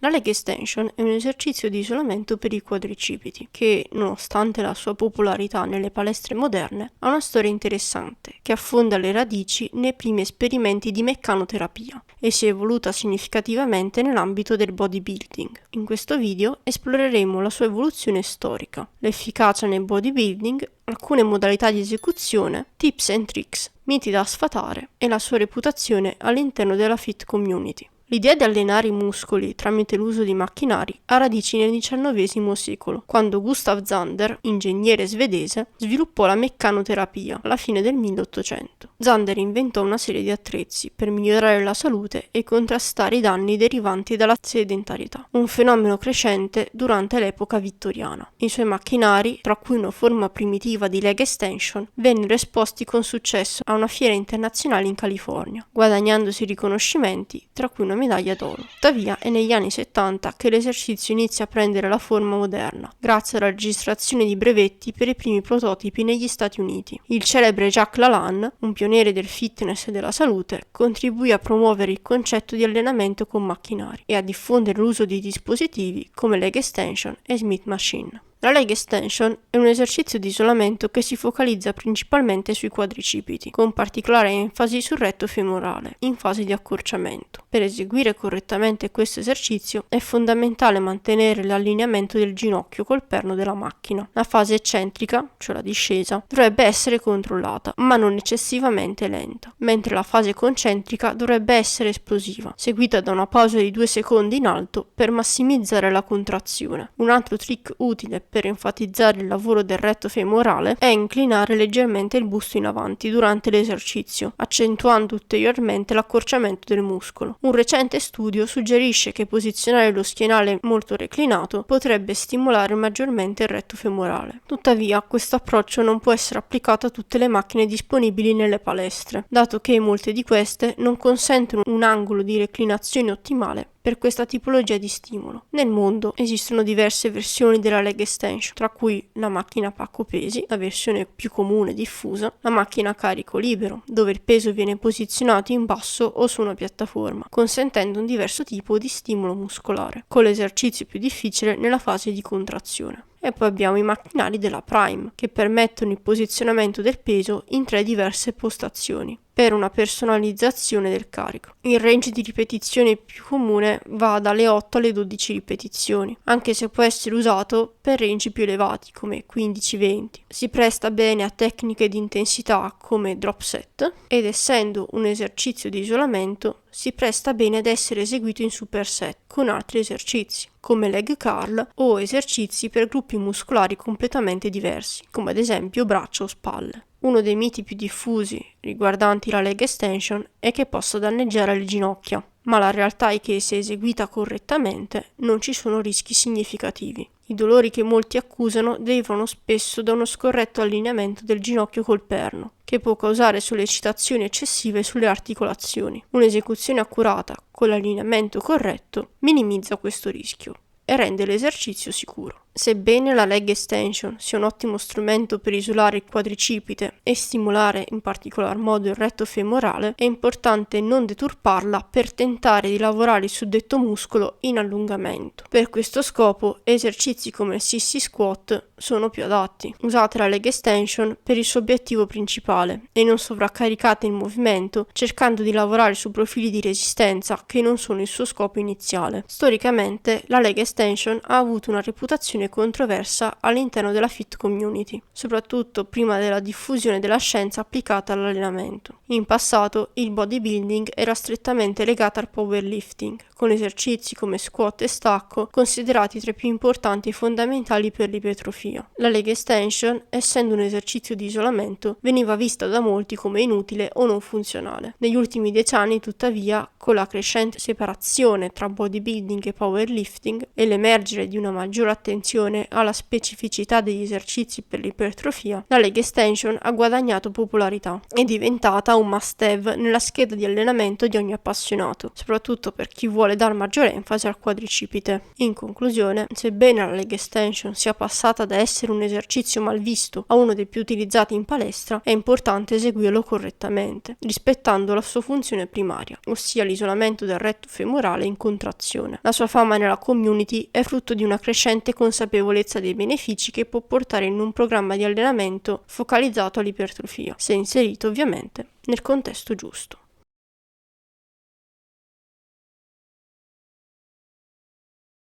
La leg extension è un esercizio di isolamento per i quadricipiti che, nonostante la sua popolarità nelle palestre moderne, ha una storia interessante che affonda le radici nei primi esperimenti di meccanoterapia e si è evoluta significativamente nell'ambito del bodybuilding. In questo video esploreremo la sua evoluzione storica, l'efficacia nel bodybuilding, alcune modalità di esecuzione, tips and tricks, miti da sfatare e la sua reputazione all'interno della fit community. L'idea di allenare i muscoli tramite l'uso di macchinari ha radici nel XIX secolo, quando Gustav Zander, ingegnere svedese, sviluppò la meccanoterapia alla fine del 1800. Zander inventò una serie di attrezzi per migliorare la salute e contrastare i danni derivanti dalla sedentarietà, un fenomeno crescente durante l'epoca vittoriana. I suoi macchinari, tra cui una forma primitiva di leg extension, vennero esposti con successo a una fiera internazionale in California, guadagnandosi riconoscimenti, tra cui una medaglia d'oro. Tuttavia è negli anni 70 che l'esercizio inizia a prendere la forma moderna, grazie alla registrazione di brevetti per i primi prototipi negli Stati Uniti. Il celebre Jacques Lalanne, un pioniere del fitness e della salute, contribuì a promuovere il concetto di allenamento con macchinari e a diffondere l'uso di dispositivi come leg extension e Smith Machine. La leg extension è un esercizio di isolamento che si focalizza principalmente sui quadricipiti, con particolare enfasi sul retto femorale, in fase di accorciamento. Per eseguire correttamente questo esercizio è fondamentale mantenere l'allineamento del ginocchio col perno della macchina. La fase eccentrica, cioè la discesa, dovrebbe essere controllata, ma non eccessivamente lenta, mentre la fase concentrica dovrebbe essere esplosiva, seguita da una pausa di 2 secondi in alto per massimizzare la contrazione. Un altro trick utile per enfatizzare il lavoro del retto femorale è inclinare leggermente il busto in avanti durante l'esercizio, accentuando ulteriormente l'accorciamento del muscolo. Un recente studio suggerisce che posizionare lo schienale molto reclinato potrebbe stimolare maggiormente il retto femorale. Tuttavia, questo approccio non può essere applicato a tutte le macchine disponibili nelle palestre, dato che molte di queste non consentono un angolo di reclinazione ottimale per questa tipologia di stimolo. Nel mondo esistono diverse versioni della leg extension, tra cui la macchina pacco pesi, la versione più comune e diffusa, la macchina a carico libero, dove il peso viene posizionato in basso o su una piattaforma, consentendo un diverso tipo di stimolo muscolare, con l'esercizio più difficile nella fase di contrazione. E poi abbiamo i macchinari della Prime, che permettono il posizionamento del peso in 3 diverse postazioni, per una personalizzazione del carico. Il range di ripetizione più comune va dalle 8 alle 12 ripetizioni, anche se può essere usato per range più elevati come 15-20. Si presta bene a tecniche di intensità come drop set ed essendo un esercizio di isolamento si presta bene ad essere eseguito in superset con altri esercizi come leg curl o esercizi per gruppi muscolari completamente diversi come ad esempio braccia o spalle. Uno dei miti più diffusi riguardanti la leg extension è che possa danneggiare le ginocchia, ma la realtà è che se eseguita correttamente non ci sono rischi significativi. I dolori che molti accusano derivano spesso da uno scorretto allineamento del ginocchio col perno, che può causare sollecitazioni eccessive sulle articolazioni. Un'esecuzione accurata con l'allineamento corretto minimizza questo rischio e rende l'esercizio sicuro. Sebbene la leg extension sia un ottimo strumento per isolare il quadricipite e stimolare in particolar modo il retto femorale, è importante non deturparla per tentare di lavorare il suddetto muscolo in allungamento. Per questo scopo esercizi come il sissy squat sono più adatti. Usate la leg extension per il suo obiettivo principale e non sovraccaricate il movimento cercando di lavorare su profili di resistenza che non sono il suo scopo iniziale. Storicamente la leg extension ha avuto una reputazione controversa all'interno della fit community, soprattutto prima della diffusione della scienza applicata all'allenamento. In passato il bodybuilding era strettamente legato al powerlifting, con esercizi come squat e stacco considerati tra i più importanti e fondamentali per l'ipertrofia. La leg extension, essendo un esercizio di isolamento, veniva vista da molti come inutile o non funzionale. Negli ultimi 10 anni, tuttavia, con la crescente separazione tra bodybuilding e powerlifting e l'emergere di una maggiore attenzione alla specificità degli esercizi per l'ipertrofia, la leg extension ha guadagnato popolarità. È diventata un must-have nella scheda di allenamento di ogni appassionato, soprattutto per chi vuole dar maggiore enfasi al quadricipite. In conclusione, sebbene la leg extension sia passata da essere un esercizio malvisto a uno dei più utilizzati in palestra, è importante eseguirlo correttamente, rispettando la sua funzione primaria, ossia l'isolamento del retto femorale in contrazione. La sua fama nella community è frutto di una crescente consapevolezza dei benefici che può portare in un programma di allenamento focalizzato all'ipertrofia, se inserito ovviamente nel contesto giusto.